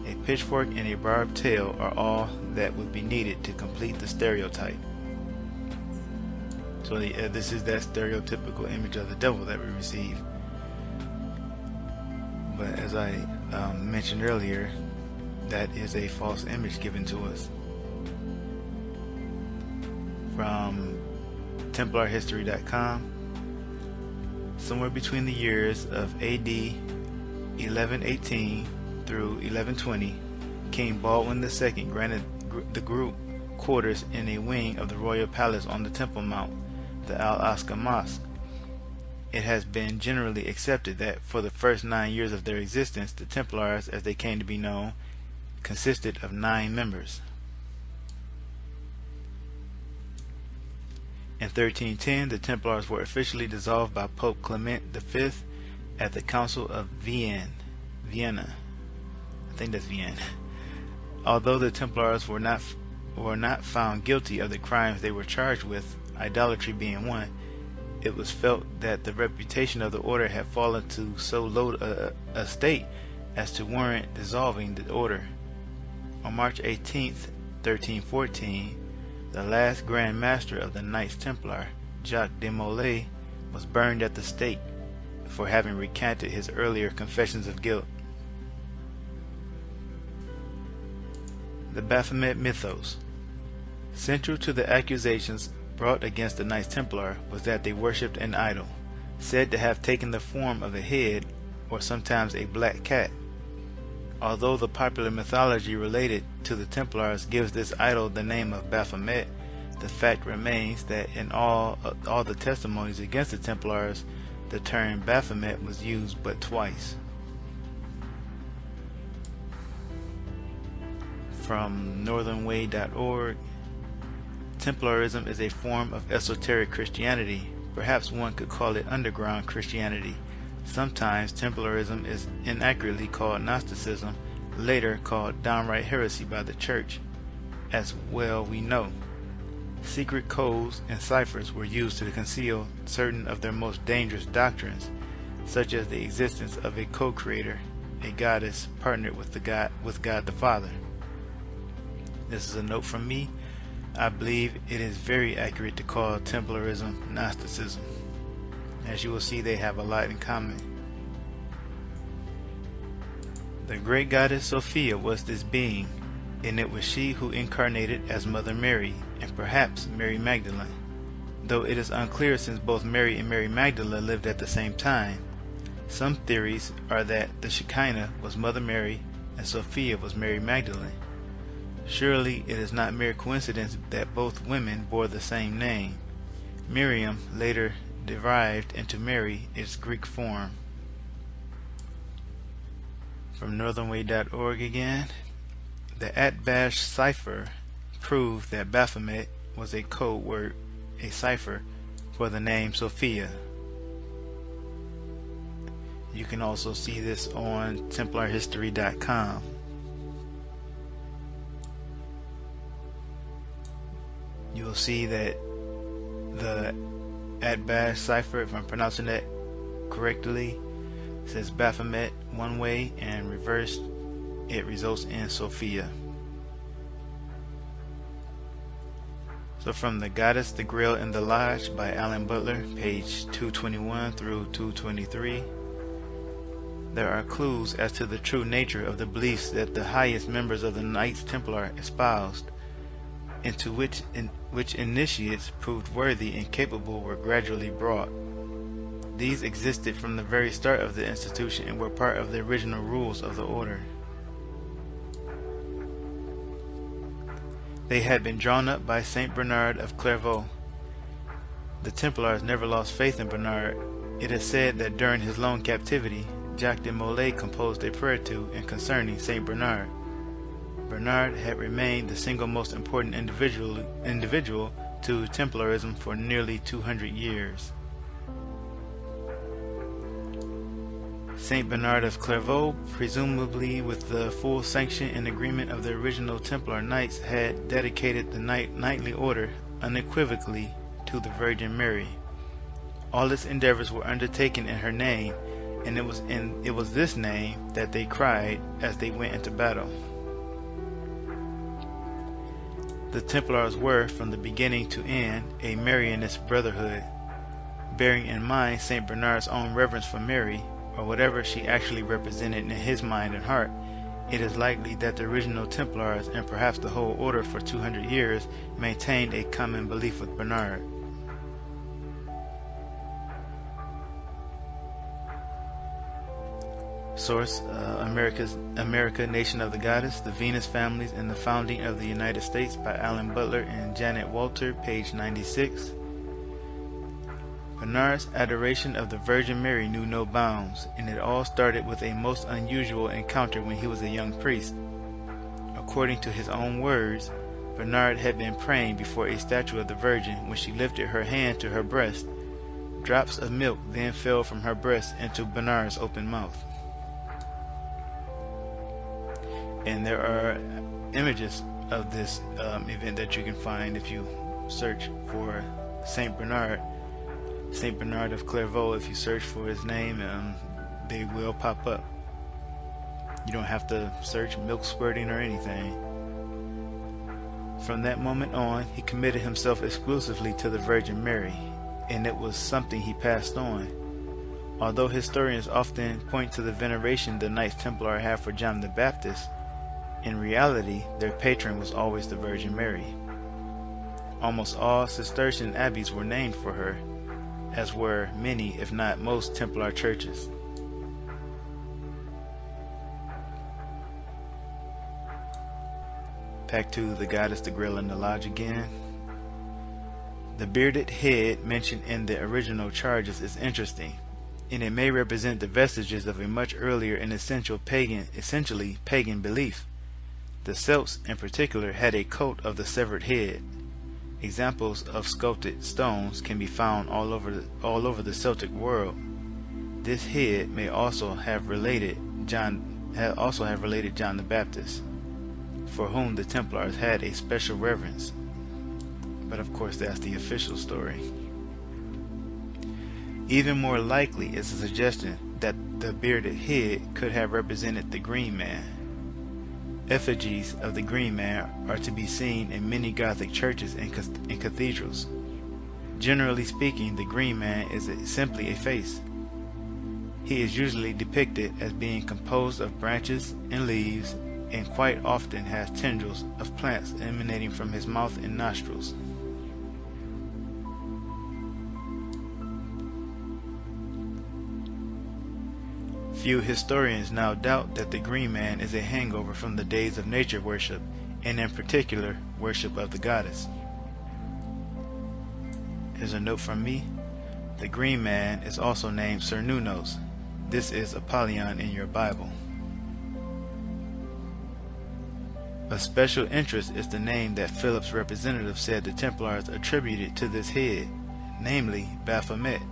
A pitchfork and a barbed tail are all that would be needed to complete the stereotype. So this is that stereotypical image of the devil that we receive. But as I mentioned earlier, that is a false image given to us. From TemplarHistory.com, somewhere between the years of AD 1118 through 1120, King Baldwin II granted the group quarters in a wing of the royal palace on the Temple Mount, the Al-Aqsa Mosque. It has been generally accepted that for the first 9 years of their existence, the Templars, as they came to be known, consisted of 9 members. In 1310, the Templars were officially dissolved by Pope Clement V at the Council of Vienna. I think that's Vienna. Although the Templars were not found guilty of the crimes they were charged with, idolatry being one, it was felt that the reputation of the order had fallen to so low a state as to warrant dissolving the order. On March 18th, 1314, the last Grand Master of the Knights Templar, Jacques de Molay, was burned at the stake for having recanted his earlier confessions of guilt. The Baphomet mythos. Central to the accusations brought against the Knights Templar was that they worshipped an idol, said to have taken the form of a head or sometimes a black cat. Although the popular mythology related to the Templars gives this idol the name of Baphomet, the fact remains that in all the testimonies against the Templars, the term Baphomet was used but twice. From northernway.org, Templarism is a form of esoteric Christianity. Perhaps one could call it underground Christianity. Sometimes Templarism is inaccurately called Gnosticism, later called downright heresy by the Church. As well we know, secret codes and ciphers were used to conceal certain of their most dangerous doctrines, such as the existence of a co-creator, a goddess partnered with God the Father. This is a note from me. I believe it is very accurate to call Templarism Gnosticism. As you will see, they have a lot in common. The great goddess Sophia was this being, and it was she who incarnated as Mother Mary, and perhaps Mary Magdalene. Though it is unclear, since both Mary and Mary Magdalene lived at the same time, Some theories are that the Shekinah was Mother Mary and Sophia was Mary Magdalene. Surely it is not mere coincidence that both women bore the same name. Miriam, later derived into Mary, its Greek form. From northernway.org again. The Atbash cipher proved that Baphomet was a code word, a cipher for the name Sophia. You can also see this on TemplarHistory.com. You will see that the Atbash cipher, if I'm pronouncing that correctly, says Baphomet one way, and reversed it results in Sophia. So from The Goddess, the Grail, and the Lodge by Alan Butler, page 221 through 223, there are clues as to the true nature of the beliefs that the highest members of the Knights Templar espoused, into which initiates proved worthy and capable were gradually brought. These existed from the very start of the institution and were part of the original rules of the order. They had been drawn up by Saint Bernard of Clairvaux. The Templars never lost faith in Bernard. It is said that during his long captivity, Jacques de Molay composed a prayer to and concerning Saint Bernard. Bernard had remained the single most important individual to Templarism for nearly 200 years. Saint Bernard of Clairvaux, presumably with the full sanction and agreement of the original Templar Knights, had dedicated the knightly order unequivocally to the Virgin Mary. All its endeavors were undertaken in her name, and it was this name that they cried as they went into battle. The Templars were, from the beginning to end, a Marianist brotherhood. Bearing in mind Saint Bernard's own reverence for Mary, or whatever she actually represented in his mind and heart, it is likely that the original Templars, and perhaps the whole order for 200 years, maintained a common belief with Bernard. Source, America, Nation of the Goddess, The Venus Families and the Founding of the United States by Alan Butler and Janet Walter, page 96. Bernard's adoration of the Virgin Mary knew no bounds, and it all started with a most unusual encounter when he was a young priest. According to his own words, Bernard had been praying before a statue of the Virgin when she lifted her hand to her breast. Drops of milk then fell from her breast into Bernard's open mouth. And there are images of this event that you can find if you search for Saint Bernard of Clairvaux. If you search for his name, they will pop up. You don't have to search milk squirting or anything. From that moment on, he committed himself exclusively to the Virgin Mary, and it was something he passed on. Although historians often point to the veneration the Knights Templar had for John the Baptist, in reality, their patron was always the Virgin Mary. Almost all Cistercian abbeys were named for her, as were many, if not most, Templar churches. Back to The Goddess, the Grail, and the Lodge again. The bearded head mentioned in the original charges is interesting, and it may represent the vestiges of a much earlier and essentially pagan belief. The Celts, in particular, had a cult of the severed head. Examples of sculpted stones can be found all over the Celtic world. This head may also have related John the Baptist, for whom the Templars had a special reverence. But of course, that's the official story. Even more likely is the suggestion that the bearded head could have represented the Green Man. Effigies of the Green Man are to be seen in many Gothic churches and cathedrals. Generally speaking, the Green Man is simply a face. He is usually depicted as being composed of branches and leaves, and quite often has tendrils of plants emanating from his mouth and nostrils. Few historians now doubt that the green man is a hangover from the days of nature worship, and in particular, worship of the goddess. Here's a note from me. The green man is also named Cernunnos. This is Apollyon in your Bible. Of special interest is the name that Philip's representative said the Templars attributed to this head, namely Baphomet.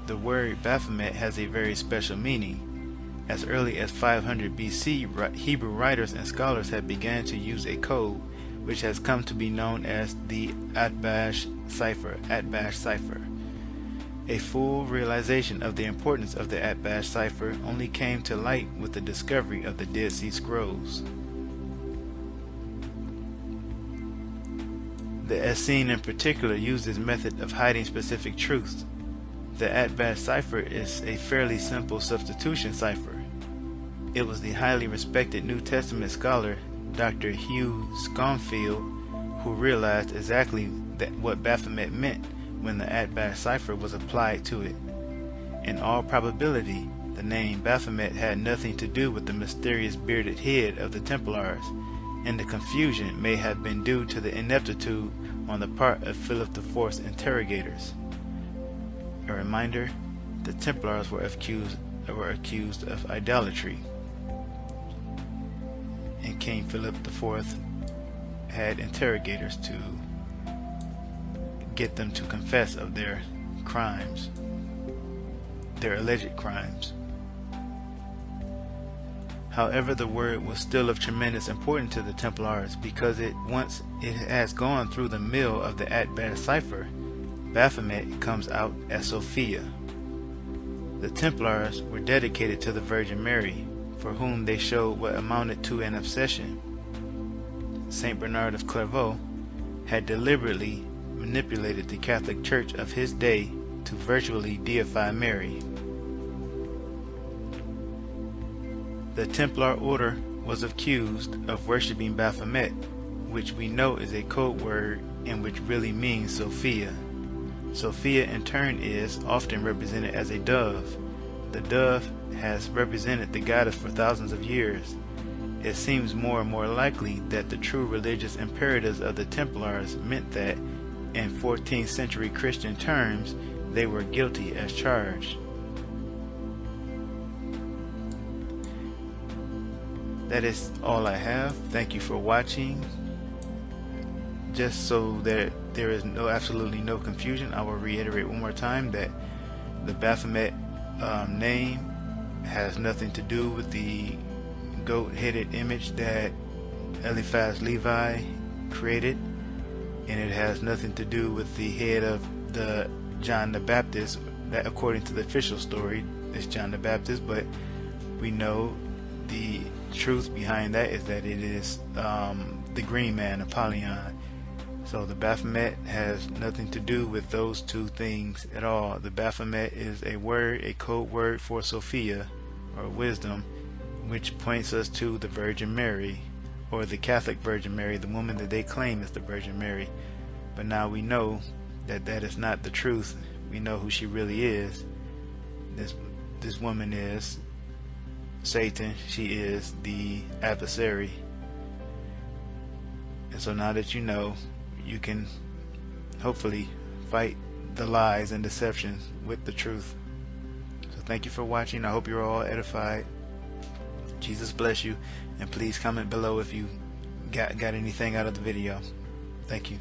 The word Baphomet has a very special meaning. As early as 500 BC, Hebrew writers and scholars had begun to use a code which has come to be known as the Atbash cipher. A full realization of the importance of the Atbash cipher only came to light with the discovery of the Dead Sea Scrolls. The Essene in particular used this method of hiding specific truths. The Atbash cipher is a fairly simple substitution cipher. It was the highly respected New Testament scholar Dr. Hugh Schonfield who realized exactly what Baphomet meant when the Atbash cipher was applied to it. In all probability, the name Baphomet had nothing to do with the mysterious bearded head of the Templars, and the confusion may have been due to the ineptitude on the part of Philip IV's interrogators. A reminder, the Templars were accused of idolatry, and King Philip IV had interrogators to get them to confess of their crimes, their alleged crimes. However, the word was still of tremendous importance to the Templars because once it has gone through the mill of the Atbash cipher, Baphomet comes out as Sophia. The Templars were dedicated to the Virgin Mary, for whom they showed what amounted to an obsession. Saint Bernard of Clairvaux had deliberately manipulated the Catholic Church of his day to virtually deify Mary. The Templar order was accused of worshipping Baphomet, which we know is a code word and which really means Sophia. Sophia in turn is often represented as a dove. The dove has represented the goddess for thousands of years. It seems more and more likely that the true religious imperatives of the Templars meant that, in 14th century Christian terms, they were guilty as charged. That is all I have. Thank you for watching. Just so that there is absolutely no confusion, I will reiterate one more time that the Baphomet name has nothing to do with the goat-headed image that Eliphaz Levi created, and it has nothing to do with the head of the John the Baptist, that according to the official story is John the Baptist, but we know the truth behind that is that it is the green man, Apollyon. So the Baphomet has nothing to do with those two things at all. The Baphomet is a word, a code word for Sophia, or wisdom, which points us to the Virgin Mary, or the Catholic Virgin Mary, the woman that they claim is the Virgin Mary. But now we know that that is not the truth. We know who she really is. This woman is Satan. She is the adversary. And so now that you know, you can hopefully fight the lies and deceptions with the truth. So thank you for watching. I hope you're all edified. Jesus bless you, and please comment below if you got anything out of the video. Thank you.